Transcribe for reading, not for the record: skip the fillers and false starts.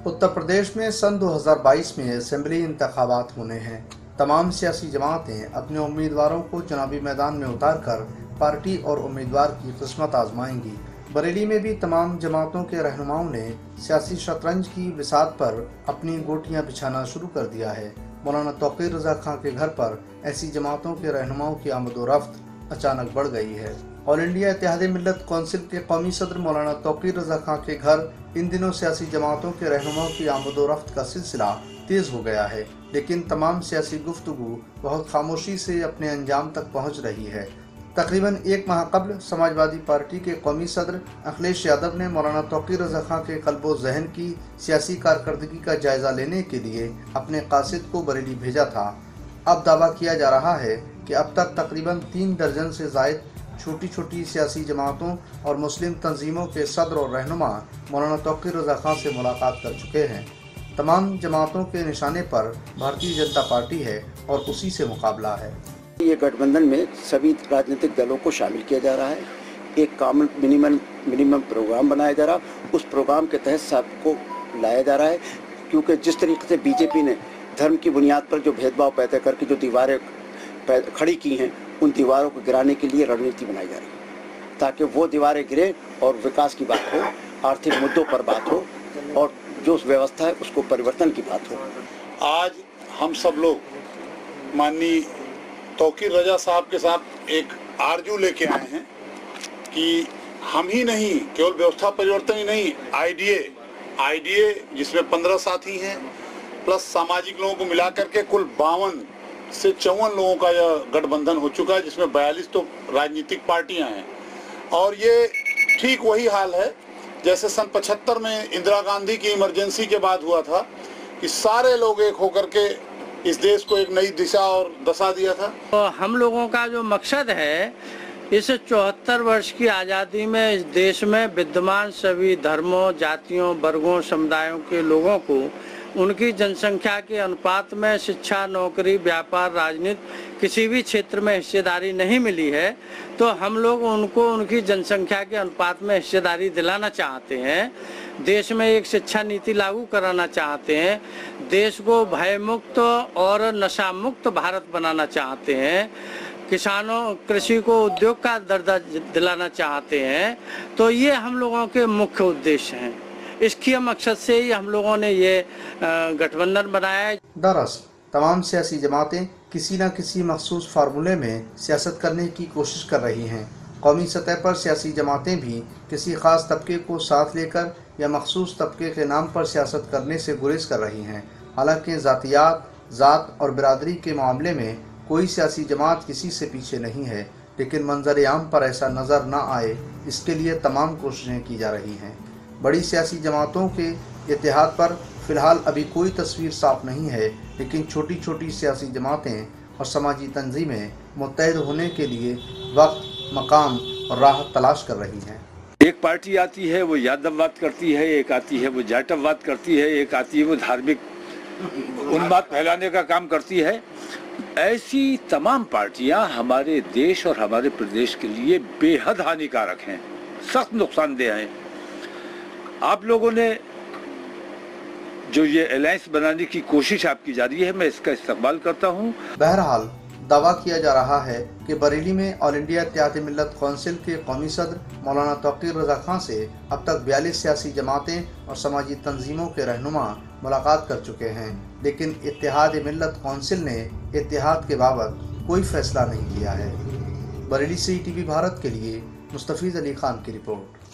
उत्तर प्रदेश में सन 2022 में असेंबली इंतखाबात होने हैं। तमाम सियासी जमातें अपने उम्मीदवारों को चुनावी मैदान में उतारकर पार्टी और उम्मीदवार की किस्मत आजमाएंगी। बरेली में भी तमाम जमातों के रहनुमाओं ने सियासी शतरंज की बिसात पर अपनी गोटियां बिछाना शुरू कर दिया है। मौलाना तौकीर रजा खां के घर पर ऐसी जमातों के रहनुमाओं की आमदोरफ्त अचानक बढ़ गई है। ऑल इंडिया इत्तेहादी मिल्लत कौंसिल के कौमी सदर मौलाना तौकीर रजा खां के घर इन दिनों सियासी जमातों के रहनुमाओं की आमदोरफ्त का सिलसिला तेज हो गया है, लेकिन तमाम सियासी गुफ्तगू बहुत खामोशी से अपने अंजाम तक पहुंच रही है। तकरीबन एक माह कबल समाजवादी पार्टी के कौमी सदर अखिलेश यादव ने मौलाना तौकीर रजा खां के क़ल्बो ज़हन की सियासी कारकर्दगी का जायजा लेने के लिए अपने कासिद को बरेली भेजा था। अब दावा किया जा रहा है कि अब तक तकरीबन 3 दर्जन से ज़ायद छोटी छोटी सियासी जमातों और मुस्लिम तंजीमों के सदर और रहनुमा मौलाना तौकीर रजा खां से मुलाकात कर चुके हैं। तमाम जमातों के निशाने पर भारतीय जनता पार्टी है और उसी से मुकाबला है। ये गठबंधन में सभी राजनीतिक दलों को शामिल किया जा रहा है। एक कॉमन मिनिमम प्रोग्राम बनाया जा रहा, उस प्रोग्राम के तहत सबको लाया जा रहा है, क्योंकि जिस तरीके से बीजेपी ने धर्म की बुनियाद पर जो भेदभाव पैदा करके जो दीवारें खड़ी की हैं, उन दीवारों को गिराने के लिए रणनीति बनाई जा रही है, ताकि वो दीवारें गिरे और विकास की बात हो, आर्थिक मुद्दों पर बात हो और जो व्यवस्था है उसको परिवर्तन की बात हो। आज हम सब लोग माननीय तौकीर रजा साहब के साथ एक आरजू लेके आए हैं कि हम ही नहीं, केवल व्यवस्था परिवर्तन ही नहीं, आईडीए जिसमें 15 साथी हैं प्लस सामाजिक लोगों को मिला करके कुल 52 से 54 लोगों का यह गठबंधन हो चुका है, जिसमें 42 तो राजनीतिक पार्टियां हैं। और ये ठीक वही हाल है जैसे सन 75 में इंदिरा गांधी की इमरजेंसी के बाद हुआ था कि सारे लोग एक होकर के इस देश को एक नई दिशा और दशा दिया था। तो हम लोगों का जो मकसद है, इस 74 वर्ष की आज़ादी में इस देश में विद्यमान सभी धर्मों, जातियों, वर्गों, समुदायों के लोगों को उनकी जनसंख्या के अनुपात में शिक्षा, नौकरी, व्यापार, राजनीति किसी भी क्षेत्र में हिस्सेदारी नहीं मिली है। तो हम लोग उनको उनकी जनसंख्या के अनुपात में हिस्सेदारी दिलाना चाहते हैं। देश में एक शिक्षा नीति लागू कराना चाहते हैं। देश को भय मुक्त और नशा मुक्त भारत बनाना चाहते हैं। किसानों, कृषि को उद्योग का दर्जा दिलाना चाहते हैं। तो ये हम लोगों के मुख्य उद्देश्य हैं। इसके मकसद से ही हम लोगों ने ये गठबंधन बनाया है। दरअसल तमाम सियासी जमातें किसी न किसी मखसूस फार्मूले में सियासत करने की कोशिश कर रही हैं। कौमी सतह पर सियासी जमातें भी किसी ख़ास तबके को साथ लेकर या मखसूस तबके के नाम पर सियासत करने से गुरेज कर रही हैं। हालांकि ज़ातियात, ज़ात और बिरादरी के मामले में कोई सियासी जमात किसी से पीछे नहीं है, लेकिन मंजर आम पर ऐसा नज़र न आए, इसके लिए तमाम कोशिशें की जा रही हैं। बड़ी सियासी जमातों के इत्तेहाद पर फ़िलहाल अभी कोई तस्वीर साफ नहीं है, लेकिन छोटी छोटी सियासी जमातें और समाजी तंजीमें मुत्तहद होने के लिए वक्त, मकाम और राह तलाश कर रही हैं। एक पार्टी आती है वो यादववाद करती है, एक आती है वो जाटववाद करती है, एक आती है वो धार्मिक उन्माद फैलाने का काम करती है। ऐसी तमाम पार्टियां हमारे देश और हमारे प्रदेश के लिए बेहद हानिकारक हैं, सख्त नुकसानदेह हैं। आप लोगों ने जो ये अलायंस बनाने की कोशिश आपकी जारी है, मैं इसका इस्तकबाल करता हूँ। बहरहाल दावा किया जा रहा है कि बरेली में ऑल इंडिया इत्तेहादी मिल्लत कौंसिल के कौमी सदर मौलाना तौकीर रजा खां से अब तक 42 सियासी जमातें और समाजी तंजीमों के रहनुमा मुलाकात कर चुके हैं, लेकिन इत्तेहादी मिल्लत कौंसिल ने इत्तेहाद के बाबत कोई फैसला नहीं किया है। बरेली से ईटीवी भारत के लिए मुस्तफीज़ अली खान की रिपोर्ट।